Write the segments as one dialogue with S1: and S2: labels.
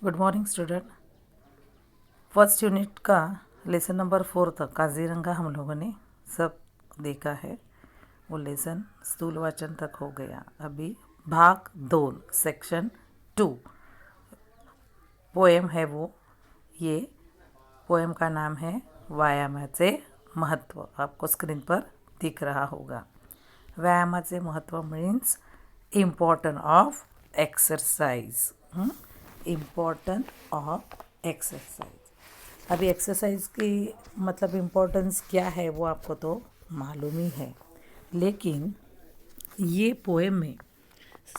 S1: Good morning student. First unit का lesson number 4 तक काजीरंगा हम लोगों ने सब देखा है। वो लेसन स्थूल वाचन तक हो गया। अभी भाग 2 सेक्शन 2 पोएम है वो। ये पोएम का नाम है व्यायामाचे महत्व। आपको स्क्रीन पर दिख रहा होगा। व्यायामाचे महत्व means importance of exercise. Important of exercise. अभी एक्सरसाइज की मतलब इम्पोर्टेंस क्या है वो आपको तो मालूम ही है, लेकिन ये पोएम में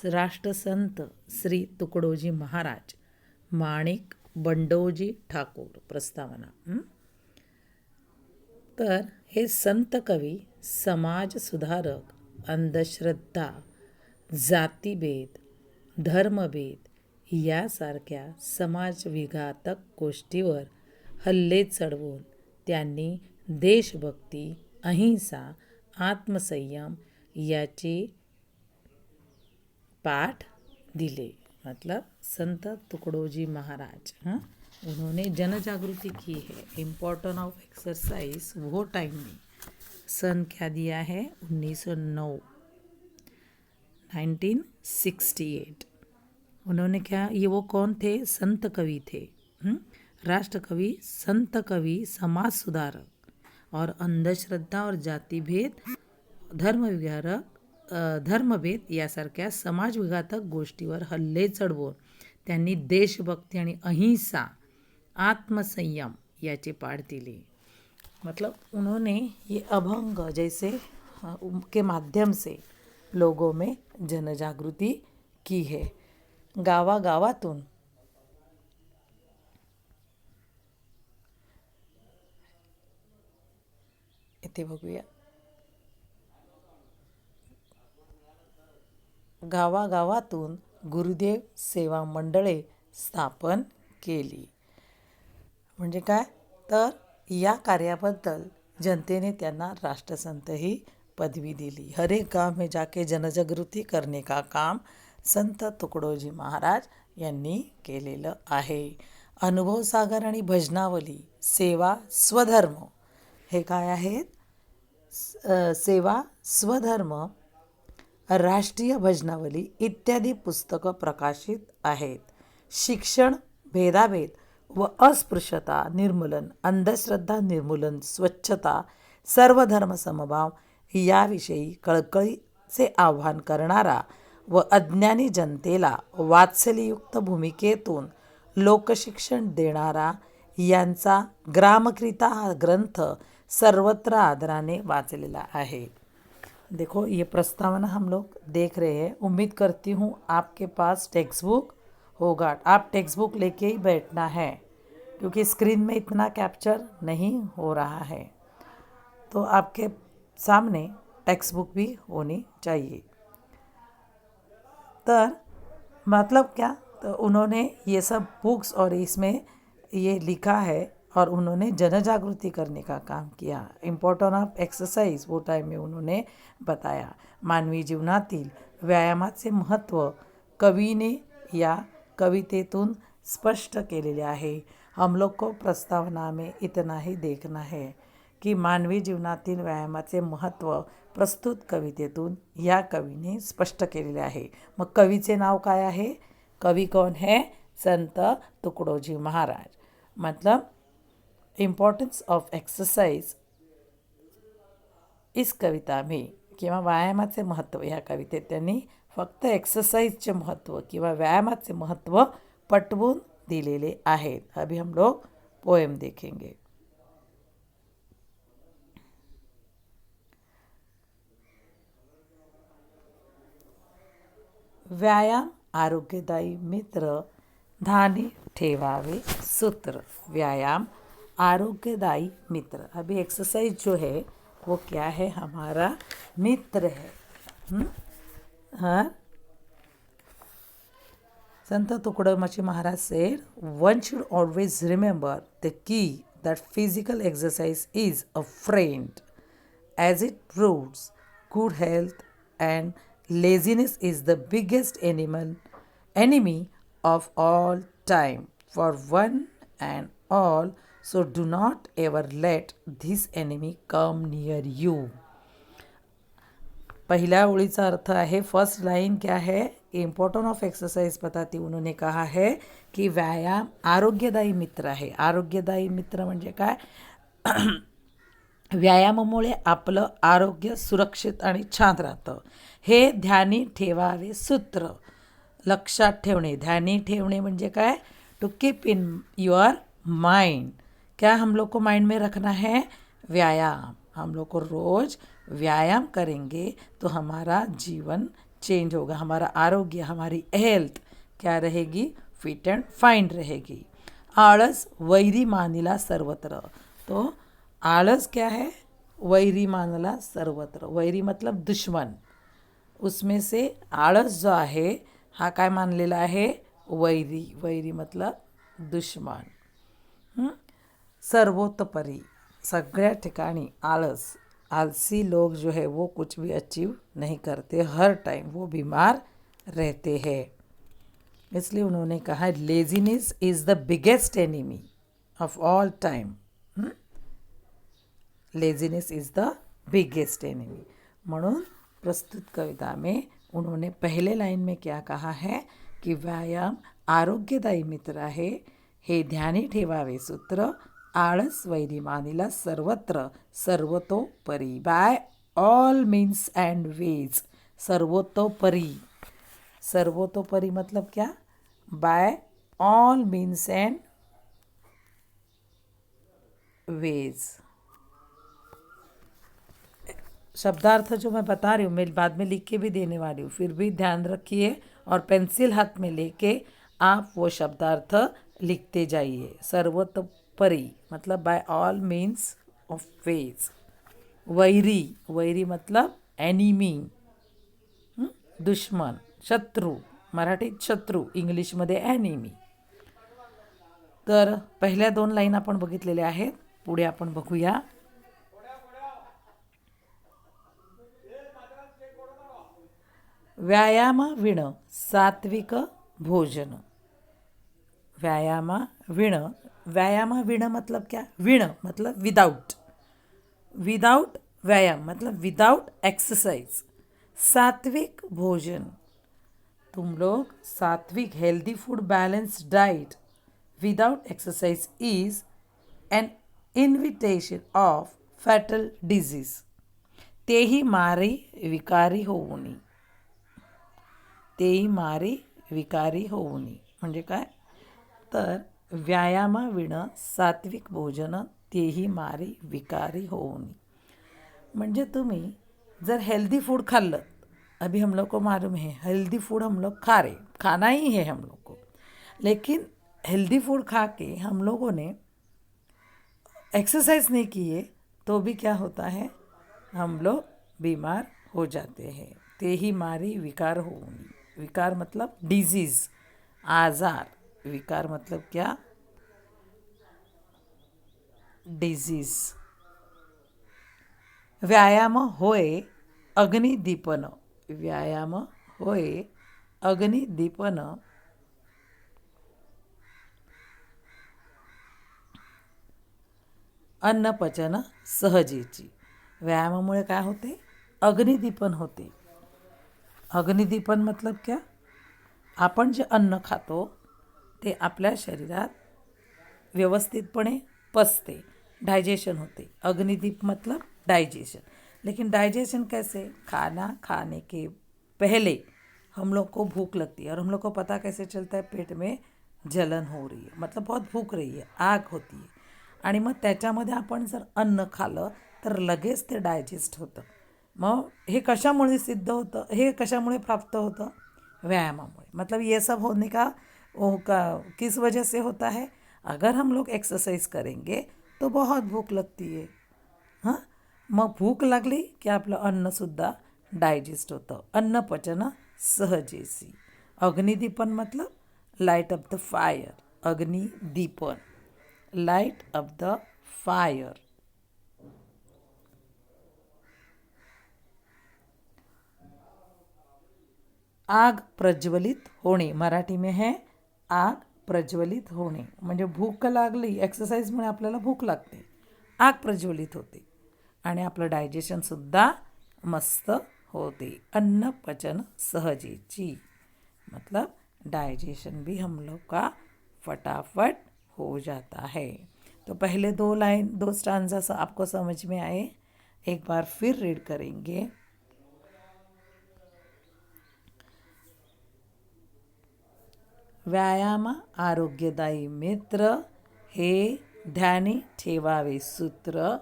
S1: राष्ट्र संत श्री तुकडोजी महाराज माणिक बंडोजी ठाकूर प्रस्तावना। तर हे संत कवी समाज सुधारक, अंधश्रद्धा, जातीभेद, धर्मभेद यासारख्या समाजविघातक गोष्टीवर हल्ले चढवून त्यांनी देशभक्ती, अहिंसा, आत्मसंयम याचे पाठ दिले। मतलब संत तुकडोजी महाराज उन्होंने जन जागृति की है। इम्पोर्टेंट ऑफ एक्सरसाइज वो टाइम में सन क्या दिया है 1909 1968। उन्होंने क्या, ये वो कौन थे? संत कवि थे। राष्ट्र कवि, संत कवि, समाज सुधारक और अंधश्रद्धा और जातीभेद, धर्मभेद यासारख्या समाजविघातक गोष्टीवर हल्ले चढवून त्यांनी देशभक्ती आणि अहिंसा, आत्मसंयम याचे पाठ दिले। मतलब उन्होंने ये अभंग जैसे के माध्यम से लोगों में जन जागृति की है। गावागावातून इथे बघूया, गावागावातून गुरुदेव सेवा मंडळे स्थापन केली। म्हणजे काय तर या कार्याबद्दल जनतेने त्यांना राष्ट्रसंत ही पदवी दिली। हर एक गांव में जाके जनजागृती करने का काम संत तुकडोजी महाराज यांनी केलेलं आहे। अनुभव सागर आणि भजनावली, सेवा, स्वधर्म हे काय आहेत? सेवा, स्वधर्म, राष्ट्रीय भजनावली इत्यादी पुस्तकं प्रकाशित आहेत। शिक्षण, भेदाभेद व अस्पृश्यता निर्मूलन, अंधश्रद्धा निर्मूलन, स्वच्छता, सर्वधर्म समभाव याविषयी कळकळीचे आवाहन करणारा व अज्ञानी जनतेला वात्सल्ययुक्त भूमिकेतून लोकशिक्षण देणारा यांचा ग्रामकृता हा ग्रंथ सर्वत्र आदराने वाचलेला आहे। देखो ये प्रस्तावना हम लोग देख रहे हैं। उम्मीद करती हूँ आपके पास टेक्स्ट बुक होगा। आप टेक्स्ट बुक लेके ही बैठना है, क्योंकि स्क्रीन में इतना कैप्चर नहीं हो रहा है, तो आपके सामने टेक्स्ट बुक भी होनी चाहिए। तर मतलब क्या, तो उन्होंने ये सब बुक्स और इसमें ये लिखा है और उन्होंने जन जागृति करने का काम किया। इम्पॉर्टंट ऑफ एक्सरसाइज वो टाइम में उन्होंने बताया। मानवी जीवनातील व्यायामाचे महत्त्व कवीने या कवितेतून स्पष्ट केलेले आहे। हम लोग को प्रस्तावना में इतना ही देखना है की मानवी जीवनातील व्यायामाचे महत्त्व प्रस्तुत कवितेतून या कवीने स्पष्ट केलेले आहे। मग कवीचे नाव काय आहे? कवि कौन है? संत तुकडोजी महाराज। मतलब इम्पॉर्टन्स ऑफ एक्सरसाइज इस कविता में किंवा व्यायामाचे महत्त्व या कवितेत त्यांनी फक्त एक्सरसाइजचे महत्त्व किंवा व्यायामाचे महत्त्व पटवून दिलेले आहेत। अभी हम लोग पोएम देखेंगे। व्यायाम आरोग्यदायी मित्र, ध्यानी ठेवावे सूत्र। व्यायाम आरोग्यदायी मित्र। अभी एक्सरसाइज जो है वो क्या है? हमारा मित्र है। हाँ, संत Tukdoji Maharaj said, one should always remember the key that physical exercise is a friend, as it proves good health, and laziness is the biggest enemy of all time for one and all, so do not ever let this enemy come near you. पहला ओळीचा अर्थ है, first line क्या है, important of exercise बताती उन्होंने कहा है कि व्यायाम आरोग्यदायी मित्र आहे. आरोग्यदायी मित्र म्हणजे काय, व्यायामामुळे आपलं आरोग्य सुरक्षित आणि छान राहतं. हे ध्यानी ठेवावे सूत्र, लक्षात ठेवणे. ध्यानी ठेवणे म्हणजे काय, to keep in your mind. क्या हम लोग को माइंड में रखना है, व्यायाम. हम लोग को रोज़ व्यायाम करेंगे तो हमारा जीवन चेंज होगा, हमारा आरोग्य, हमारी हेल्थ क्या रहेगी, फिट एंड फाइन रहेगी. आळस वैरी मानिला सर्वत्र. तो आळस क्या है, वैरी मानला सर्वत्र. वैरी मतलब दुश्मन. उसमें से आळस जो आहे हा काय मानलेला आहे, वैरी. वैरी मतलब दुश्मन. सर्वोतपरी, सगळ्या ठिकाणी आळस. आलसी लोग जो है वो कुछ भी अचीव नहीं करते, हर टाइम वो बीमार रहते हैं. इसलिए उन्होंने कहा laziness is the biggest enemy of all time. Laziness is the biggest enemy. म्हणून प्रस्तुत कविता में उन्होंने पहले लाइन में क्या कहा है कि व्यायाम आरोग्यदायी मित्र आहे, हे ध्यानी ठेवावे सूत्र. आळस वैरी मानिला सर्वत्र, सर्वतोपरी, by all means and ways. सर्वतोपरी. सर्वतोपरी मतलब क्या, by all means and ways. शब्दार्थ जो मैं बता रही हूँ मैं बाद में लिख के भी देने वाली हूँ, फिर भी ध्यान रखिए और पेंसिल हाथ में लेके आप वो शब्दार्थ लिखते जाइए. सर्वतोपरी मतलब by all means of ways. वैरी, वैरी मतलब एनिमी, दुश्मन, शत्रू. मराठीत शत्रू, इंग्लिशमध्ये एनिमी. तर पहिल्या 2 लाईन आपण बघितलेल्या आहेत. पुढे आपण बघूया. व्यायामविण सात्विक भोजन. व्यायामविण, व्यायामविण मतलब क्या, विण मतलब विदाउट. विदाउट व्यायाम मतलब विदाउट एक्सरसाइज. सात्विक भोजन, तुम लोग सात्विक healthy food balance diet without exercise is an invitation of fatal disease. तेही मारी विकारी होऊनी. तेही मारी विकारी होऊनी म्हणजे काय, तर व्यायामाविण सात्विक भोजन तेही मारी विकारी होऊनी. म्हणजे तुम्ही जर हेल्दी फूड खाल्लं, अभी हम लोग को मालूम है हेल्दी फूड हम लोग खा रहे, खाना ही है हम लोग को, लेकिन हेल्दी फूड खा के हम लोगों ने एक्सरसाइज नहीं किए तो भी क्या होता है, हम लोग बीमार हो जाते हैं. तेही मारी विकार होऊनी. विकार मतलब डिजीज, आजार. विकार मतलब क्या, डिजीज. व्यायाम होय अग्निदीपन. व्यायाम होय अग्निदीपन. अन्नपचन सहजेची. व्यायामामुळे काय होते, अग्निदीपन होते. अग्निदीपन मतलब क्या, आपण जे अन्न खातो ते आपल्या शरीरात व्यवस्थितपणे पचते, डाइजेशन होते. अग्निदीप मतलब डाइजेशन. लेकिन डाइजेशन कैसे, खाना खाने के पहले हम लोग को भूख लगती है और हम लोग को पता कैसे चलता है, पेट में जलन हो रही है, मतलब बहुत भूक रही है, आग होती है. आणि मग त्याच्यामध्ये आपण जर अन्न खाल्लं तर लगेच ते डायजेस्ट होतं. मग हे कशामुळे सिद्ध होतं, हे कशामुळे प्राप्त होतं, व्यायामामुळे. मतलब ये सब होने का किस वजह से होता है, अगर हम लोग एक्सरसाइज करेंगे तो बहुत भूख लगती है. हां, मग भूक लागली की आपलं अन्नसुद्धा डायजेस्ट होतं. अन्नपचन सहजेसी. अग्निदीपन मतलब लाइट ऑफ द फायर. अग्निदीपन, लाइट ऑफ द फायर. आग प्रज्वलित होणे. मराठी में है आग प्रज्वलित होणे, म्हणजे भूक लागली, एक्सरसाइजमुळे आपल्याला भूक लागते, आग प्रज्वलित होते आणि आपलं डायजेशनसुद्धा मस्त होते, अन्न पचन सहजेची, मतलब डाइजेशन भी हम लोग का फटाफट हो जाता है। तो पहले दो स्टांजा आपको समझ में आए, एक बार फिर रीड करेंगे। व्यायाम आरोग्यदायी मित्र, हे ध्यानी ठेवावे सूत्र,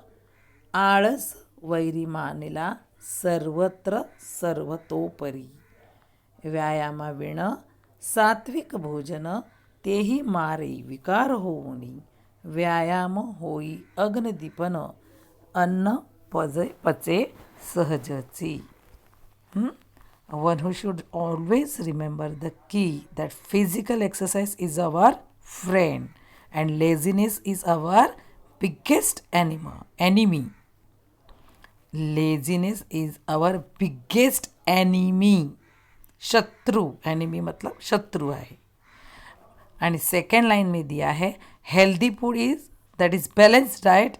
S1: आळस वैरी मानला सर्वत्र सर्वतोपरी, व्यायामाविण सात्विक भोजन तेही मारे विकार होऊनी, व्यायाम होई अग्नदीपन अन्न पचे सहजची. One who should always remember the key that physical exercise is our friend and laziness is our biggest enemy. Laziness is our biggest enemy. शत्रु, एनिमी मतलब शत्रु आहे. आणि सेकंड लाईन में दिया है, healthy food is that is balance diet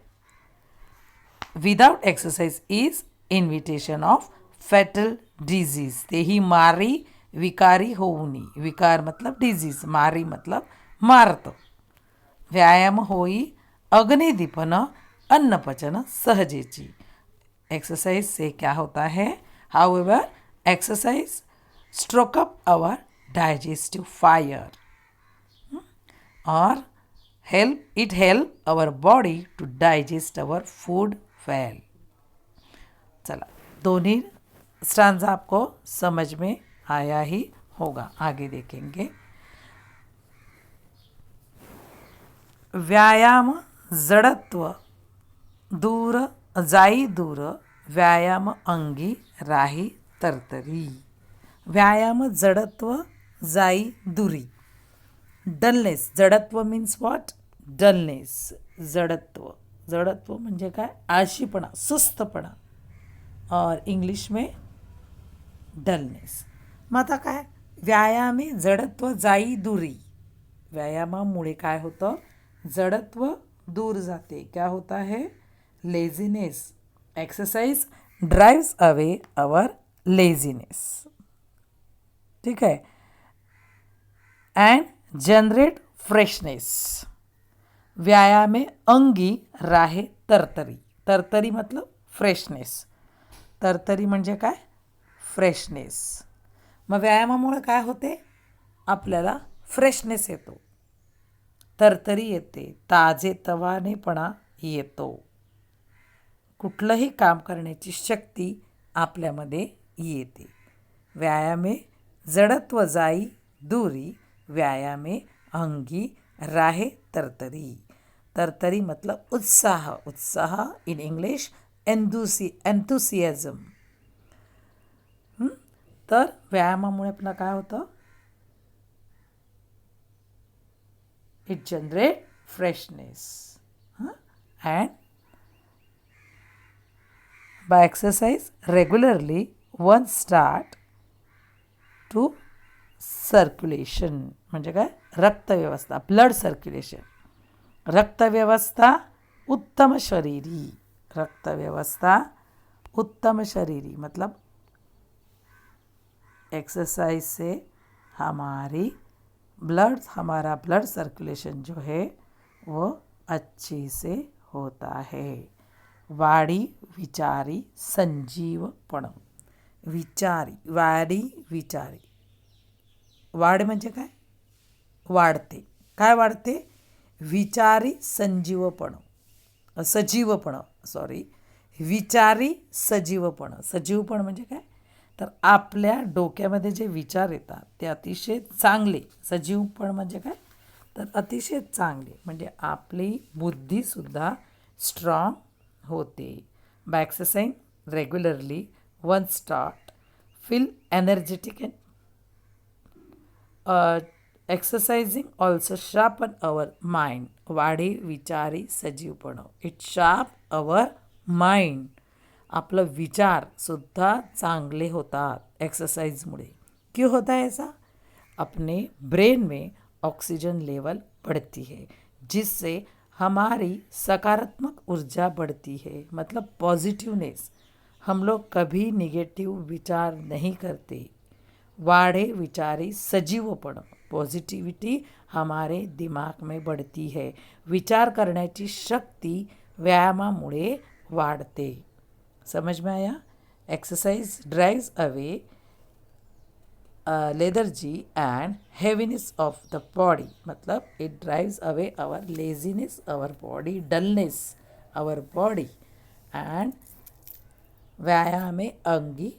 S1: without exercise is invitation of fatal disease, तेही मारी विकारी होऊनी, विकार मतलब डिजीज, मारी मतलब मारतो, व्यायाम होई अग्निदीपन अन्नपचन सहजेची. एक्सरसाइज से क्या होता है, however exercise stroke up our digestive fire or help our body to digest our food well. चला, दोनों स्टांजा आपको समझ में आया ही होगा, आगे देखेंगे. व्यायाम जडत्व दूर जाई दूर, व्यायाम अंगी राही तरतरी. व्यायाम जडत्व जाई दुरी, डलनेस, जडत्व मीन्स व्हॉट, डलनेस, जडत्व म्हणजे काय, आळशीपणा, सुस्तपणा, और इंग्लिश में डलनेस. मग आता काय, व्यायामे जडत्व जाई दुरी, व्यायामामुळे काय होतं, जडत्व दूर जाते, क्या होता है, laziness. Exercise drives away our laziness, ठीक है, एंड जनरेट फ्रेशनेस. व्यायामे अंगी राहे तरतरी, तरतरी मतलब फ्रेशनेस, तरतरी म्हणजे काय, फ्रेशनेस. मग व्यायामामुळे काय होते, आपल्याला फ्रेशनेस येतो, तरतरी येते, ताजेतवानेपणा येतो, कुठलंही काम करण्याची शक्ती आपल्यामध्ये येते. व्यायामे जडत्व जाई दूरी, व्यायामे अंगी राहे तरतरी. तरतरी मतलब उत्साह, उत्साह इन इंग्लिश एन्थुसियाझम. तर व्यायामामुळे आपलं काय होतं, it generate freshness. And by exercise regularly one start to circulation, म्हणजे काय, रक्तव्यवस्था, ब्लड सर्क्युलेशन, रक्तव्यवस्था उत्तम शरीरी, रक्तव्यवस्था उत्तम शरीरी मतलब एक्सरसाइज से हमारा ब्लड सर्कुलेशन जो है वो अच्छे से होता है. वाडी विचारी संजीवपण, वाडी विचारी, वाढ म्हणजे काय, वाढते, काय वाढते, विचारी सजीवपण विचारी सजीवपण म्हणजे काय, तर आपल्या डोक्यामध्ये जे विचार येतात ते अतिशय चांगले, सजीवपण म्हणजे काय, तर अतिशय चांगले, म्हणजे आपली बुद्धीसुद्धा स्ट्रॉंग होते. By exercise regularly one start feel energetic and exercising also sharpen our mind. वाढे विचारी सजीवपण, इट शार्प अवर माइंड, आपलं विचारसुद्धा चांगले होतात एक्सरसाइजमुळे. क्यों होता है ऐसा, अपने ब्रेन में ऑक्सीजन लेवल बढ़ती है, जिससे हमारी सकारात्मक ऊर्जा बढ़ती है, मतलब पॉजिटिवनेस। हम लोग कभी निगेटिव विचार नहीं करते। वाढे विचारी सजीवपण, पॉझिटिव्हिटी हमारे दिमाग में बढ़ती है. विचार करण्याची शक्ती व्यायामामुळे वाढते. समझ में आया? Exercise drives away lethargy and heaviness of the body, मतलब it drives away our laziness, our body dullness, our body and व्यायामे अंगी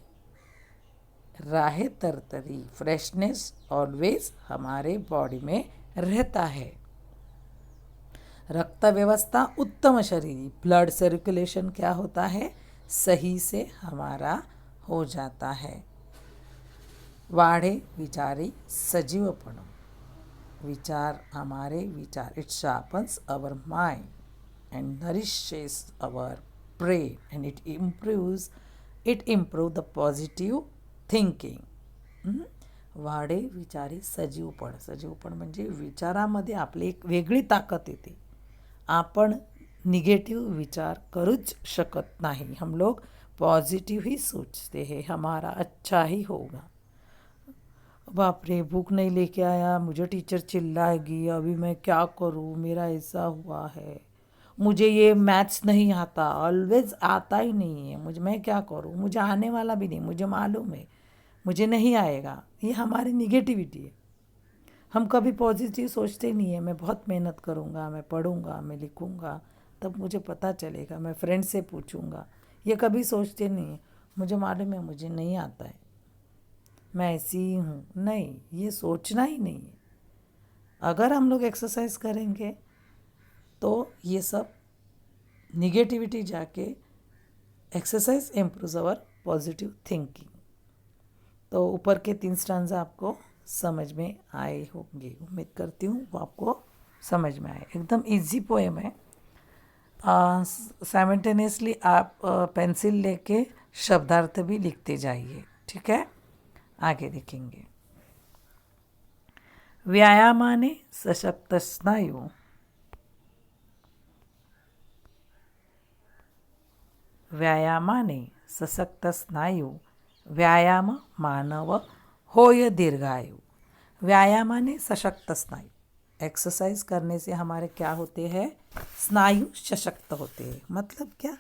S1: राहे तरतरी, फ्रेशनेस ऑलवेज हमारे बॉडी में रहता है. रक्त व्यवस्था उत्तम शरीर, ब्लड सर्कुलेशन क्या होता है? सही से हमारा हो जाता है. वाढे विचारी सजीवपण, विचार हमारे विचार, it sharpens our mind end nourishes our brain end it improve the positive thinking. वाढे विचारी सजीवपण, सजीवपण म्हणजे विचारामध्ये आपली एक वेगळी ताकद येते. आपण निगेटिव्ह विचार करूच शकत नाही. हम लोग पॉजिटिव ही सोचते हैं, हमारा अच्छा ही होगा. बाप रे, बुक नहीं लेके आया, मुझे टीचर चिल्लाएगी, अभी मैं क्या करूँ, मेरा ऐसा हुआ है, मुझे ये मैथ्स नहीं आता, ऑलवेज आता ही नहीं है, मैं क्या करूँ, मुझे आने वाला भी नहीं, मुझे मालूम है मुझे नहीं आएगा. ये हमारी निगेटिविटी है. हम कभी पॉजिटिव सोचते नहीं है, मैं बहुत मेहनत करूँगा, मैं पढ़ूँगा, मैं लिखूँगा, तब मुझे पता चलेगा, मैं फ्रेंड से पूछूँगा. ये कभी सोचते नहीं है, मुझे मालूम है मुझे नहीं आता है, मैं ऐसी ही हूँ. नहीं, ये सोचना ही नहीं है. अगर हम लोग एक्सरसाइज करेंगे तो ये सब निगेटिविटी जाके exercise improves our positive thinking. तो ऊपर के 3 स्टांजा आपको समझ में आए होंगे, उम्मीद करती हूँ वो आपको समझ में आए. एकदम इजी पोएम है. साइमल्टेनियसली आप पेंसिल लेके शब्दार्थ भी लिखते जाइए, ठीक है. आगे देखेंगे. व्यायामाने सशक्त स्नायू, व्यायामाने सशक्त स्नायू, व्यायाम मानव होय दीर्घायु. व्यायामाने सशक्त स्नायु, एक्सरसाइज करने से हमारे क्या होते हैं? स्नायु सशक्त होते हैं. मतलब क्या?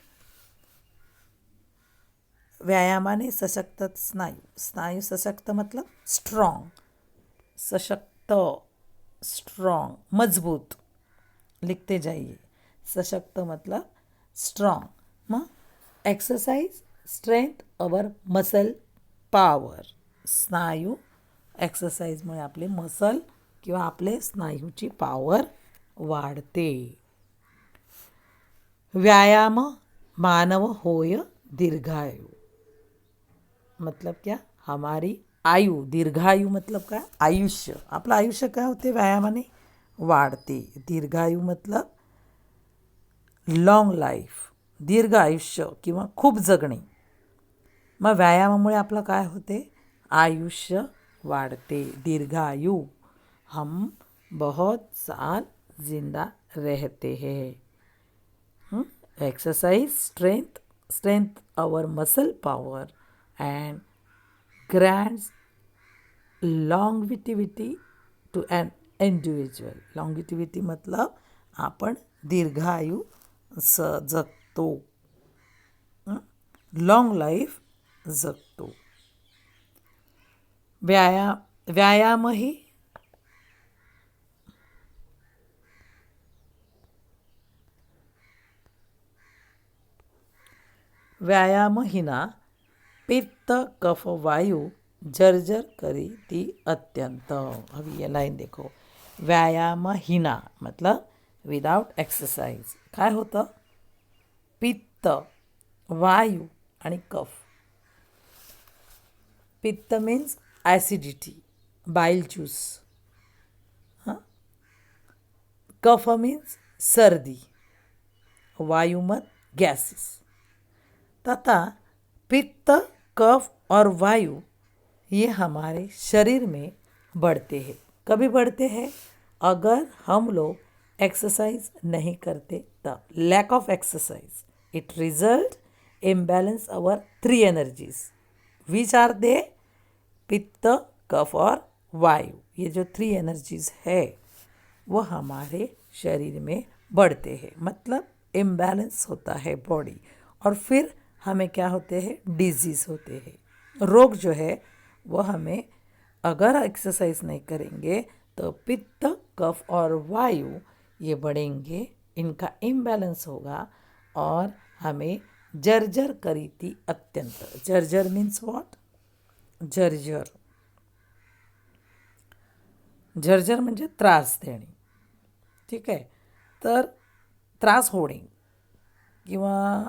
S1: व्यायामाने सशक्त स्नायु, स्नायु सशक्त मतलब स्ट्रॉन्ग, सशक्त स्ट्रॉन्ग मजबूत. लिखते जाइए. सशक्त मतलब स्ट्रॉन्ग. मग exercise strength our muscle power. स्नायू एक्सरसाइजमुळे आपले मसल किंवा आपले स्नायूची पॉवर वाढते. व्यायाम मानव होय दीर्घायु, मतलब क्या? हमारी आयु, दीर्घायु मतलब काय? आयुष्य. आपलं आयुष्य काय होते? व्यायामाने वाढते. दीर्घायु मतलब लॉंग लाईफ, दीर्घ आयुष्य किंवा खूप जगणे. मग व्यायामामुळे आपलं काय होते? आयुष्य वाढते, दीर्घायु. हम बहुत साल जिंदा रहते हैं. Exercise strength our muscle power and grants longevity to an individual. longevity मतलब आपण दीर्घायु जगतो, लॉंग लाईफ जगतो. व्यायामही व्यायामहीना पित्त कफ वायु जर्जर करी ती अत्यंत. अभी ये लाइन देखो. व्यायामहीना मतलब विदाउट एक्सरसाइज काय होतं? पित्त, वायू आणि कफ. पित्त मीन्स ॲसिडिटी, बाईल ज्यूस. कफ मीन्स सर्दी, वायु मत गैसेस. तथा पित्त, कफ और वायु ये हमारे शरीर में बढ़ते हैं. कभी बढ़ते हैं अगर हम लोग एक्सरसाइज नहीं करते तब. Lack of exercise it result imbalance our 3 energies. Which are they? Pitta, kapha और वायु. ये जो 3 एनर्जीज है वो हमारे शरीर में बढ़ते हैं, मतलब इम्बैलेंस होता है बॉडी. और फिर हमें क्या होते हैं? डिजीज़ होते हैं. रोग जो है वो हमें, अगर एक्सरसाइज नहीं करेंगे तो पित्त, कफ और वायु ये बढ़ेंगे, इनका इम्बैलेंस होगा और हमें जर्जर करीती अत्यंत. जर्जर मीन्स व्हाट? जर्जर. जर्जर म्हणजे त्रास देणे. ठीक आहे. तर त्रास होणे किंवा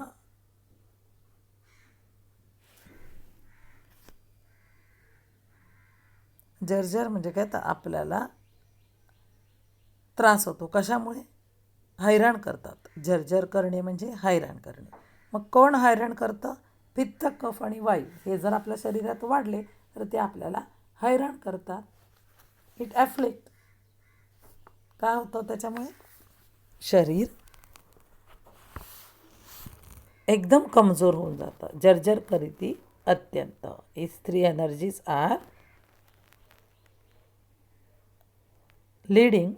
S1: जर्जर म्हणजे काय, तर आपल्याला त्रास होतो. कशामुळे? हैराण करतात. जर्जर करणे म्हणजे हैराण करणे. मग कोण हैराण करतं? पित्त, कफ आणि वायू हे जर आपल्या शरीरात वाढले तर ते आपल्याला हैराण करतात. इट ॲफ्लिक्ट. काय होतं त्याच्यामुळे? शरीर एकदम कमजोर होऊन जातं. जर्जर करीती अत्यंत. इस 3 energies are leading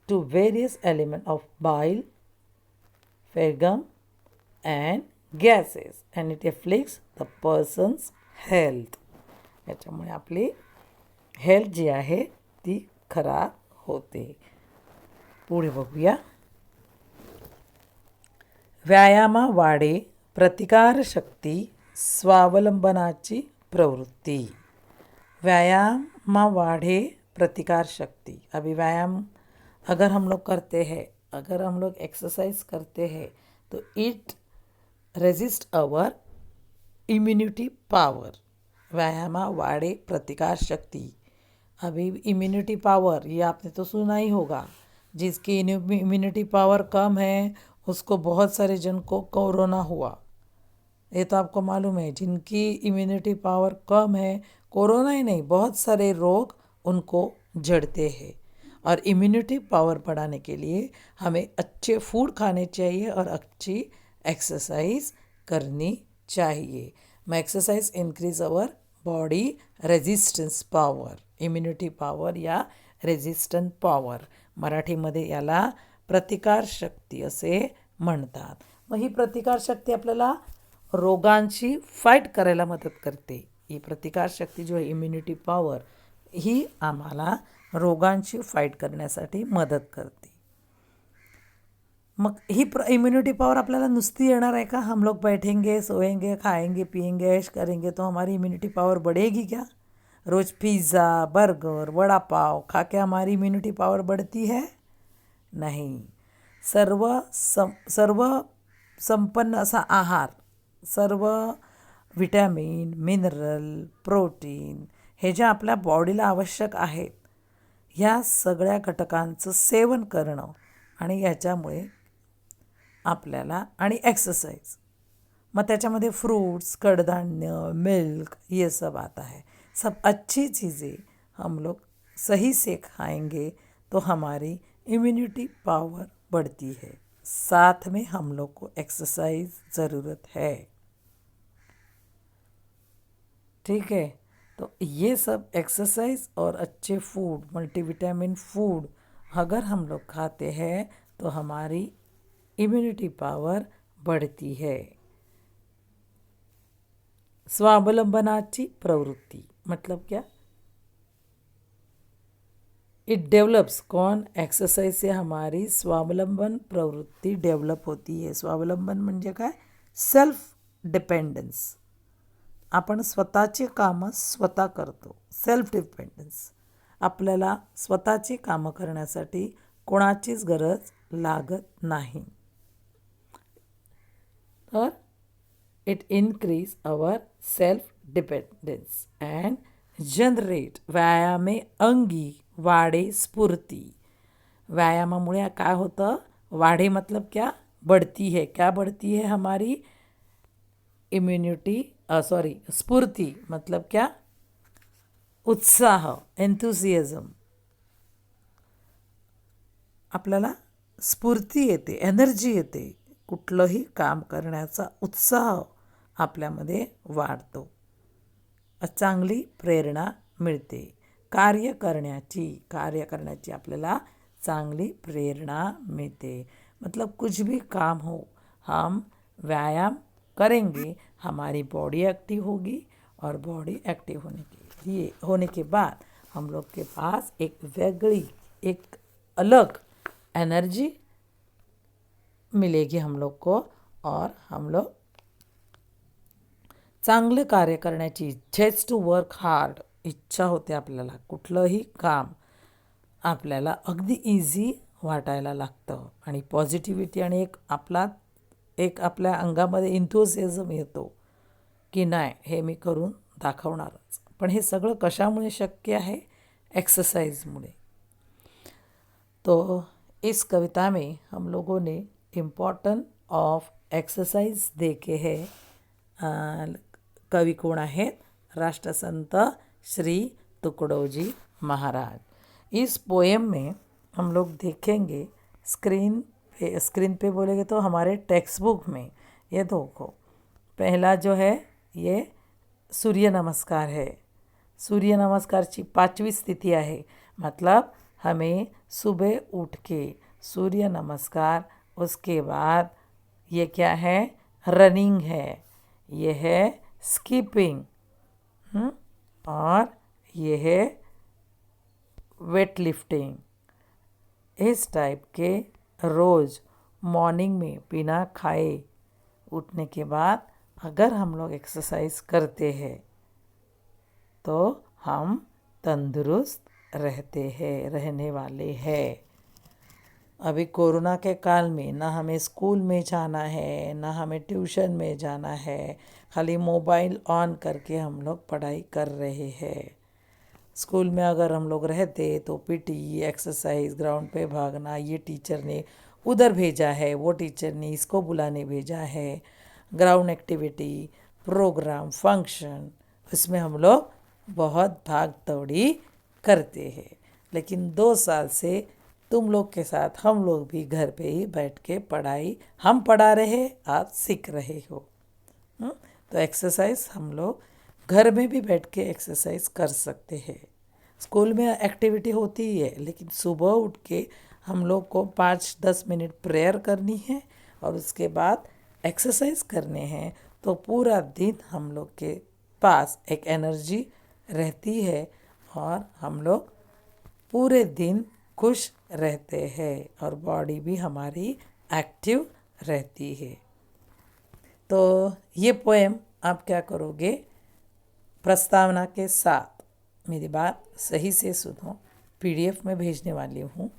S1: to various elements of bile, phlegm and gases and it afflicts the person's health. याच्यामुळे आपली हेल्थ जी आहे ती खराब होते. पुढे बघूया. व्यायामा वाढे प्रतिकारशक्ती, स्वावलंबनाची प्रवृत्ती. व्यायामा वाढे प्रतिकार शक्ति. अभी व्यायाम अगर हम लोग करते हैं, अगर हम लोग एक्सरसाइज करते हैं तो it resist our immunity power. व्यायामा वाढ़े प्रतिकार शक्ति. अभी इम्यूनिटी पावर ये आपने तो सुना ही होगा. जिसकी इम्यूनिटी पावर कम है उसको बहुत सारे जन को कोरोना हुआ. ये तो आपको मालूम है. जिनकी इम्यूनिटी पावर कम है, कोरोना ही नहीं, बहुत सारे रोग उनको जड़ते हैं. और इम्यूनिटी पावर बढ़ाने के लिए हमें अच्छे फूड खाने चाहिए और अच्छी एक्सरसाइज करनी चाहिए. मैं exercise increase our body resistance power. Immunity power या रेजिस्टंट पॉवर, मराठीमध्ये याला प्रतिकारशक्ती असे म्हणतात. मग ही प्रतिकारशक्ती आपल्याला रोगांशी फाईट करायला मदत करते. ही प्रतिकारशक्ती जो आहे, इम्युनिटी पॉवर, ही आम्हाला रोगांशी फाईट करण्यासाठी मदत करते. मग ही इम्युनिटी पावर आपल्याला नुसती येणार आहे का? हम लोग बैठेंगे, सोएंगे, खाएंगे, पिएंगे, ऐश करेंगे तो हमारी इम्यूनिटी पावर बढ़ेगी क्या? रोज़ पिज़्ज़ा, बर्गर, वड़ा पाव खा के हमारी इम्यूनिटी पावर बढ़ती है? नहीं. सर्व संपन्न असा आहार, सर्व विटॅमिन, मिनरल, प्रोटीन हे जे आपल्या बॉडीला आवश्यक आहेत, ह्या सगळ्या घटकांचं सेवन करणं आणि याच्यामुळे आपल्याला, आणि एक्सरसाइज, मग त्याच्यामध्ये फ्रूट्स, कडधान्य, मिल्क, ये सब आता है. सब अच्छी चीज़ें हम लोग सही से खाएंगे तो हमारी इम्यूनिटी पावर बढ़ती है. साथ में हम लोग को एक्सरसाइज ज़रूरत है. ठीक है. तो ये सब एक्सरसाइज और अच्छे फूड, मल्टीविटामिन फूड अगर हम लोग खाते हैं तो हमारी इम्यूनिटी पावर बढ़ती है. स्वावलंबनाची प्रवृत्ति मतलब क्या? It develops. कौन? एक्सरसाइज से हमारी स्वावलंबन प्रवृत्ति डेवलप होती है. स्वावलंबन म्हणजे काय? Self dependence. आपण स्वतःची कामं स्वतः करतो. Self dependence. आपल्याला स्वतःची कामं करण्यासाठी कोणाचीच गरज लागत नाही. तर it increase our self dependence and generate. व्यायामे अंगी वाढे स्फूर्ती. व्यायामामुळे काय होतं? वाढे मतलब क्या? बढ़ती है. क्या बढ़ती है? हमारी इम्यूनिटी, स्फूर्ति मतलब क्या? उत्साह, एन्थुसियाझम, आपल्याला स्फूर्ती येते, एनर्जी येते, कुठलंही काम करण्याचा उत्साह आपल्यामध्ये वाढतो, चांगली प्रेरणा मिळते, कार्य करण्याची आपल्याला चांगली प्रेरणा मिलते। मतलब कुछ भी काम हो, हम व्यायाम करेंगे, हमारी बॉडी एक्टिव होगी, और बॉडी एक्टिव होने के बाद हम लोग के पास एक अलग एनर्जी मिलेगी हम लोग को, और हम लोग चांगले कार्य करण्याची इच्छेच टू वर्क हार्ड इच्छा होते आपल्याला, कुठलंही काम आपल्याला अगदी इझी वाटायला लागतं, आणि पॉझिटिव्हिटी आणि एक आपल्या अंगामध्ये इंथुसियाझम येतो की नाही हे मी करून दाखवणारच। पण हे सगळं कशामुळे शक्य आहे? एक्सरसाइजमुळे। तो इस कविता में हम लोगों ने इम्पॉर्टेंट ऑफ एक्सरसाइज देखे हैं। कवि कोण आहेत? राष्ट्रसंत श्री तुकडोजी महाराज। इस पोएम में हम लोग देखेंगे, स्क्रीन पे बोलेंगे तो हमारे टेक्स्ट बुक में ये देखो, पहला जो है ये सूर्य नमस्कार है। सूर्य नमस्कारची 5वी स्थिती आहे, मतलब हमें सुबह उठ के सूर्य नमस्कार, उसके बाद ये क्या है? रनिंग है, ये है स्कीपिंग, और ये है वेट लिफ्टिंग। इस टाइप के रोज़ मॉर्निंग में बिना खाए उठने के बाद अगर हम लोग एक्सरसाइज करते हैं तो हम तंदुरुस्त रहने वाले हैं। अभी कोरोना के काल में ना हमें स्कूल में जाना है, ना हमें ट्यूशन में जाना है, खाली मोबाइल ऑन करके हम लोग पढ़ाई कर रहे हैं। स्कूल में अगर हम लोग रहते तो पीटी, एक्सरसाइज, ग्राउंड पे भागना, ये टीचर ने उधर भेजा है, वो टीचर ने इसको बुलाने भेजा है, ग्राउंड एक्टिविटी, प्रोग्राम, फंक्शन, इसमें हम लोग बहुत भाग दौड़ी करते हैं। लेकिन 2 साल से तुम लोग के साथ हम लोग भी घर पे ही बैठ के पढ़ाई, हम पढ़ा रहे, आप सीख रहे हो। तो एक्सरसाइज हम लोग घर में भी बैठ के एक्सरसाइज कर सकते हैं। स्कूल में एक्टिविटी होती ही है, लेकिन सुबह उठ के हम लोग को 5-10 मिनट प्रेयर करनी है और उसके बाद एक्सरसाइज करने हैं, तो पूरा दिन हम लोग के पास एक एनर्जी रहती है और हम लोग पूरे दिन खुश रहते हैं और बॉडी भी हमारी एक्टिव रहती है। तो ये पोएम आप क्या करोगे? प्रस्तावना के साथ, मेरी बात सही से सुनो, पीडीएफ में भेजने वाली हूँ,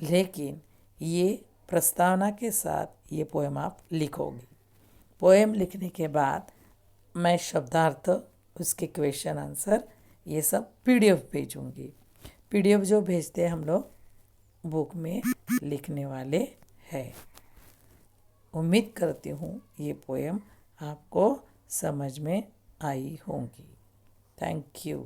S1: लेकिन ये प्रस्तावना के साथ ये पोएम आप लिखोगे। पोएम लिखने के बाद मैं शब्दार्थ, उसके क्वेश्चन आंसर, ये सब पीडीएफ भेजूँगी। पीडीएफ जो भेजते हैं हम लोग बुक में लिखने वाले हैं। उम्मीद करती हूँ ये पोएम आपको समझ में आई होंगी। Thank you.